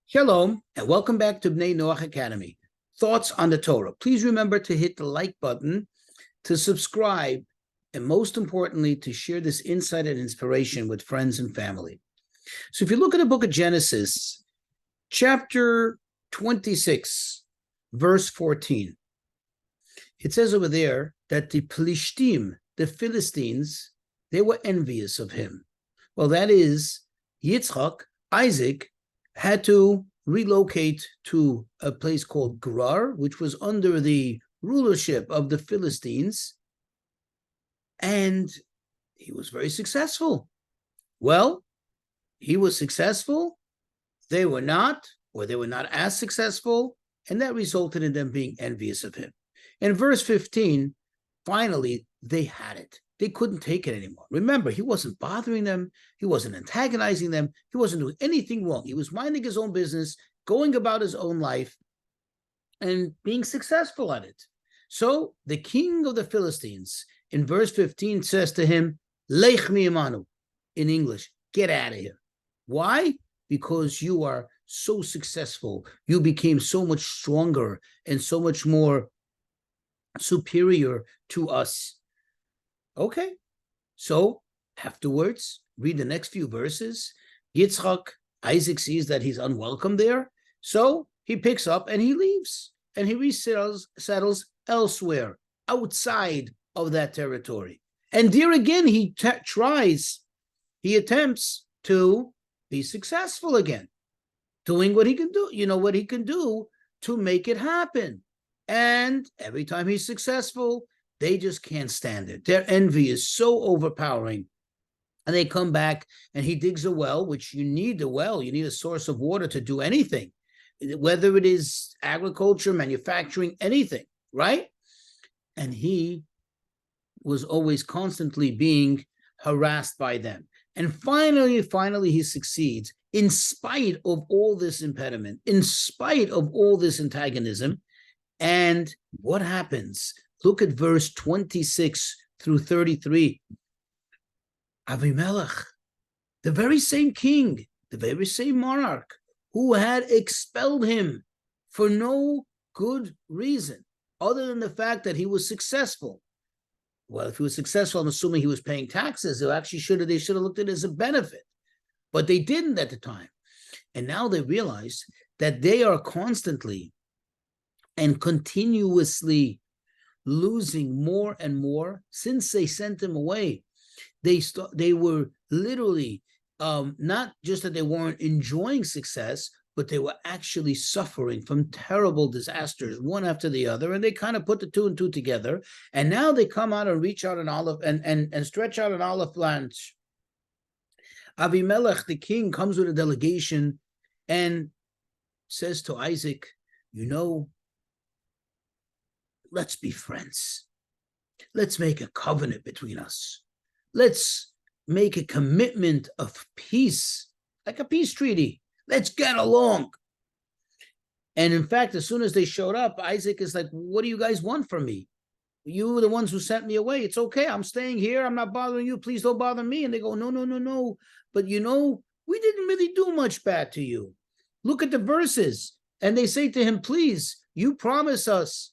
Shalom, and welcome back to Bnei Noach Academy. Thoughts on the Torah. Please remember to hit the like button, to subscribe, and most importantly, to share this insight and inspiration with friends and family. So if you look at the book of Genesis, chapter 26, verse 14, it says over there that the Plishtim, the Philistines, they were envious of him. Well, that is, Yitzchak, Isaac, had to relocate to a place called Gerar, which was under the rulership of the Philistines, and he was very successful. Well, he was successful, they were not, or they were not as successful, and that resulted in them being envious of him. In verse 15, finally, they had it. They couldn't take it anymore. Remember, he wasn't bothering them. He wasn't antagonizing them. He wasn't doing anything wrong. He was minding his own business, going about his own life, and being successful at it. So the king of the Philistines, in verse 15, says to him, Lech mi'imanu, in English, get out of here. Why? Because you are so successful. You became so much stronger and so much more superior to us. Okay, so afterwards, read the next few verses. Yitzchak, Isaac sees that he's unwelcome there, so he picks up and he leaves, and he settles elsewhere, outside of that territory. And there again, he attempts to be successful again, doing what he can do, what he can do to make it happen. And every time he's successful, they just can't stand it. Their envy is so overpowering. And they come back and he digs a well, which you need a well. You need a source of water to do anything, whether it is agriculture, manufacturing, anything, right? And he was always constantly being harassed by them. And finally, he succeeds in spite of all this impediment, in spite of all this antagonism. And what happens? Look at verse 26 through 33. Avimelech, the very same king, the very same monarch who had expelled him for no good reason, other than the fact that he was successful. Well, if he was successful, I'm assuming he was paying taxes. They should have looked at it as a benefit, but they didn't at the time. And now they realize that they are constantly and continuously losing more and more since they sent him away. They were literally not just that they weren't enjoying success, but they were actually suffering from terrible disasters, one after the other. And they kind of put the two and two together. And now they come out and reach out an olive and stretch out an olive branch. Avimelech, the king, comes with a delegation and says to Isaac, let's be friends. Let's make a covenant between us. Let's make a commitment of peace, like a peace treaty. Let's get along. And in fact, as soon as they showed up, Isaac is like, what do you guys want from me? You were the ones who sent me away. It's okay. I'm staying here. I'm not bothering you. Please don't bother me. And they go, no. But we didn't really do much bad to you. Look at the verses. And they say to him, please, you promise us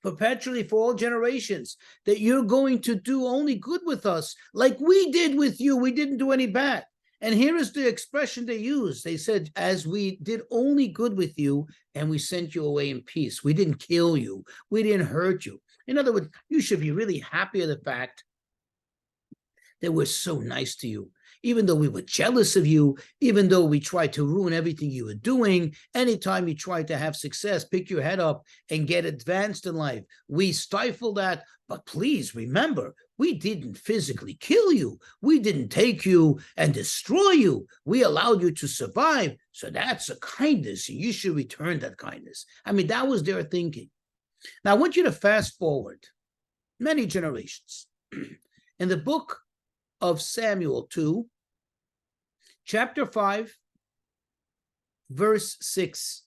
perpetually for all generations that you're going to do only good with us, like we did with you. We didn't do any bad. And here is the expression they used. They said, as we did only good with you, and we sent you away in peace. We didn't kill you. We didn't hurt you. In other words, you should be really happy of the fact that we're so nice to you. Even though we were jealous of you, even though we tried to ruin everything you were doing, anytime you tried to have success, pick your head up and get advanced in life, we stifled that. But please remember, we didn't physically kill you. We didn't take you and destroy you. We allowed you to survive. So that's a kindness. You should return that kindness. I mean, that was their thinking. Now, I want you to fast forward many generations. In the book of Samuel 2, chapter 5, verse 6.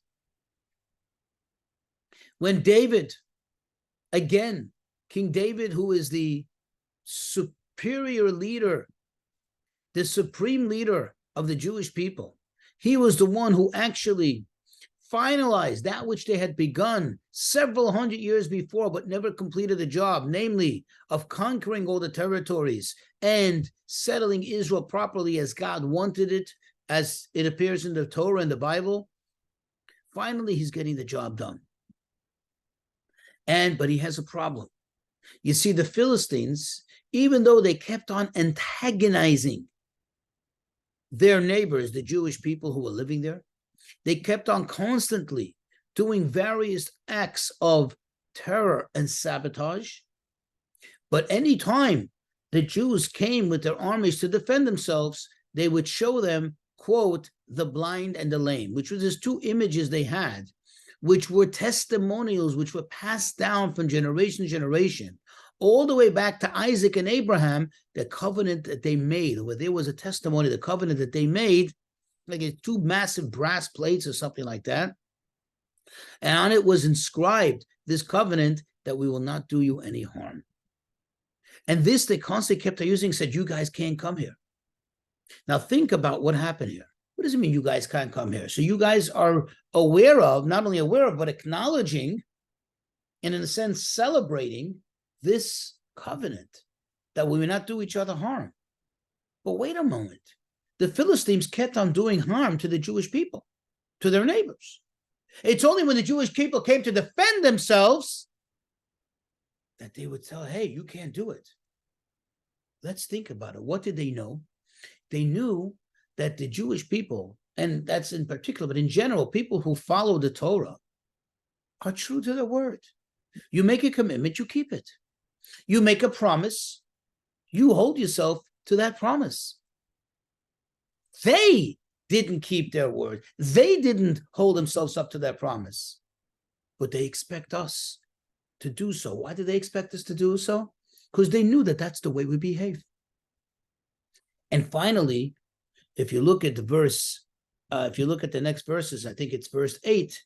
When David, again, King David, who is the superior leader, the supreme leader of the Jewish people, He was the one who actually finalized that which they had begun several hundred years before, but never completed the job, namely of conquering all the territories and settling Israel properly as God wanted it, as it appears in the Torah and the Bible. Finally, he's getting the job done. But he has a problem. You see, the Philistines, even though they kept on antagonizing their neighbors, the Jewish people who were living there, they kept on constantly doing various acts of terror and sabotage. But any time the Jews came with their armies to defend themselves, they would show them, quote, the blind and the lame, which was these two images they had, which were testimonials which were passed down from generation to generation, all the way back to Isaac and Abraham, the covenant that they made, where there was a testimony, the covenant that they made, like two massive brass plates or something like that. And on it was inscribed this covenant that we will not do you any harm. And this they constantly kept using, said, you guys can't come here. Now think about what happened here. What does it mean you guys can't come here? So you guys are aware of, not only aware of, but acknowledging, and in a sense celebrating this covenant that we will not do each other harm. But wait a moment. The Philistines kept on doing harm to the Jewish people, to their neighbors. It's only when the Jewish people came to defend themselves that they would tell, hey, you can't do it. Let's think about it. What did they know? They knew that the Jewish people, and that's in particular, but in general, people who follow the Torah are true to their word. You make a commitment, you keep it. You make a promise, you hold yourself to that promise. They didn't keep their word. They didn't hold themselves up to that promise. But they expect us to do so. Why do they expect us to do so? Because they knew that that's the way we behave. And finally, if you look at the verse, if you look at the next verses, I think it's verse 8,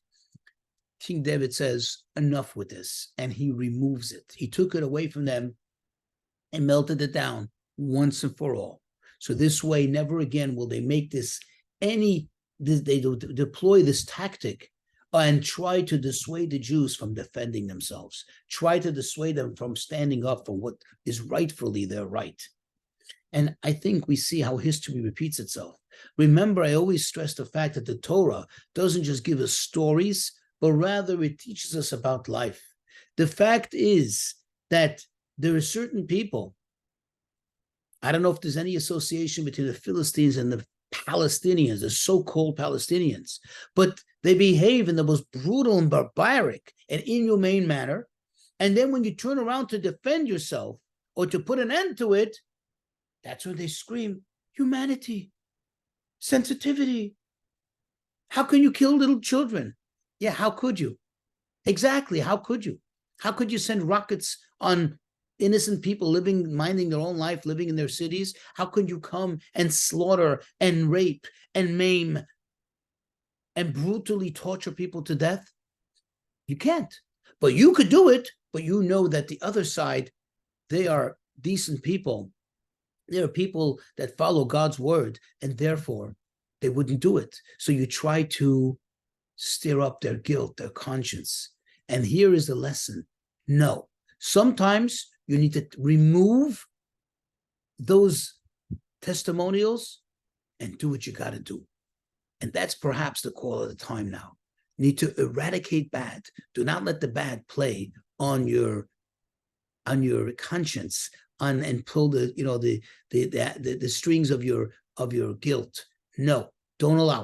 King David says, enough with this. And he removes it. He took it away from them and melted it down once and for all. So this way, never again will they make they deploy this tactic and try to dissuade the Jews from defending themselves, try to dissuade them from standing up for what is rightfully their right. And I think we see how history repeats itself. Remember, I always stress the fact that the Torah doesn't just give us stories, but rather it teaches us about life. The fact is that there are certain people, I don't know if there's any association between the Philistines and the Palestinians, the so-called Palestinians, but they behave in the most brutal and barbaric and inhumane manner. And then when you turn around to defend yourself or to put an end to it, that's when they scream, humanity, sensitivity. How can you kill little children? Yeah, how could you? Exactly, how could you? How could you send rockets on innocent people minding their own life, living in their cities? How could you come and slaughter and rape and maim and brutally torture people to death? You can't. But you could do it, but you know that the other side, they are decent people. They are people that follow God's word, and therefore they wouldn't do it. So you try to stir up their guilt, their conscience. And here is the lesson. No. Sometimes you need to remove those testimonials and do what you got to do. And that's perhaps the call of the time now. You need to eradicate bad. Do not let the bad play on your conscience and pull the strings of your guilt. No, don't allow it.